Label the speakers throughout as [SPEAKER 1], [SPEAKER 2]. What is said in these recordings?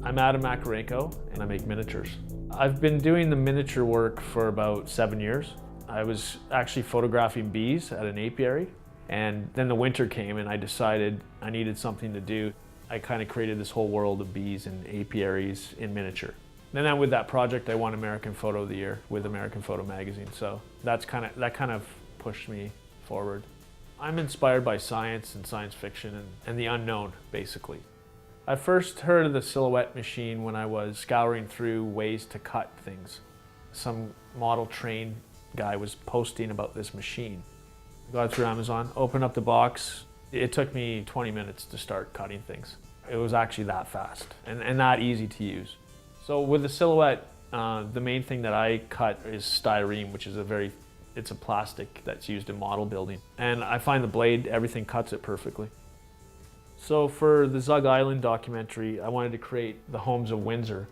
[SPEAKER 1] I'm Adam Makarenko and I make miniatures. I've been doing the miniature work for about 7 years. I was actually photographing bees at an apiary, and then the winter came and I decided I needed something to do. I kind of created this whole world of bees and apiaries in miniature. And then with that project I won American Photo of the Year with American Photo magazine, so that kind of pushed me forward. I'm inspired by science and science fiction and the unknown, basically. I first heard of the silhouette machine when I was scouring through ways to cut things. Some model train guy was posting about this machine. Got it through Amazon, opened up the box. It took me 20 minutes to start cutting things. It was actually that fast and that easy to use. So with the silhouette, the main thing that I cut is styrene, which is it's a plastic that's used in model building. And I find the blade, everything cuts it perfectly. So for the Zug Island documentary, I wanted to create the homes of Windsor,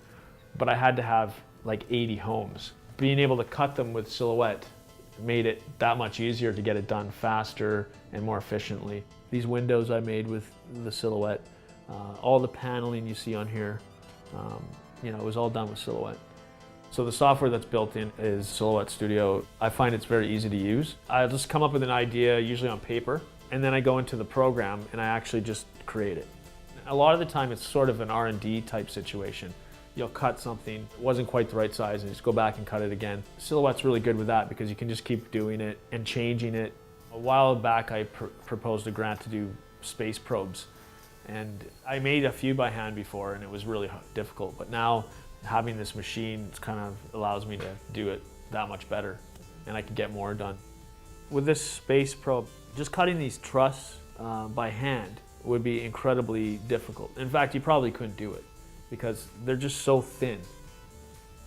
[SPEAKER 1] but I had to have like 80 homes. Being able to cut them with silhouette made it that much easier to get it done faster and more efficiently. These windows I made with the silhouette, all the paneling you see on here, it was all done with silhouette. So the software that's built in is Silhouette Studio. I find it's very easy to use. I just come up with an idea, usually on paper, and then I go into the program and I actually just create it. A lot of the time it's sort of an R&D type situation. You'll cut something, it wasn't quite the right size, and just go back and cut it again. Silhouette's really good with that because you can just keep doing it and changing it. A while back I proposed a grant to do space probes, and I made a few by hand before and it was really difficult, but now having this machine kind of allows me to do it that much better and I can get more done. With this space probe, just cutting these trusses by hand would be incredibly difficult. In fact, you probably couldn't do it because they're just so thin.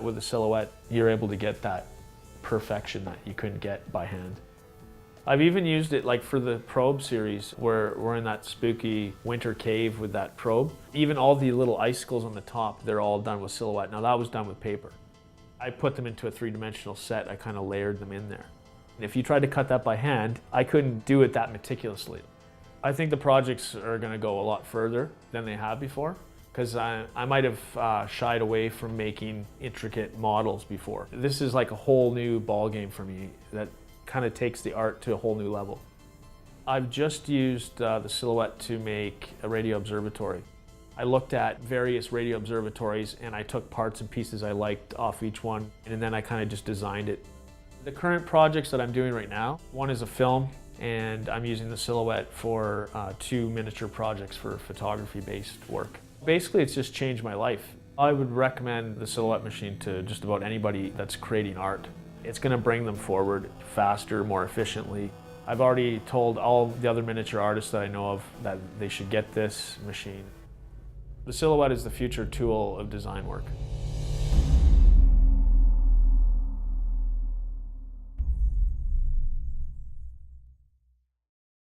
[SPEAKER 1] With the silhouette, you're able to get that perfection that you couldn't get by hand. I've even used it like for the probe series where we're in that spooky winter cave with that probe. Even all the little icicles on the top, they're all done with silhouette. Now that was done with paper. I put them into a three-dimensional set. I kind of layered them in there. If you tried to cut that by hand, I couldn't do it that meticulously. I think the projects are going to go a lot further than they have before because I might have shied away from making intricate models before. This is like a whole new ball game for me that kind of takes the art to a whole new level. I've just used the silhouette to make a radio observatory. I looked at various radio observatories and I took parts and pieces I liked off each one, and then I kind of just designed it. The current projects that I'm doing right now, one is a film, and I'm using the silhouette for 2 miniature projects for photography-based work. Basically, it's just changed my life. I would recommend the silhouette machine to just about anybody that's creating art. It's going to bring them forward faster, more efficiently. I've already told all the other miniature artists that I know of that they should get this machine. The silhouette is the future tool of design work.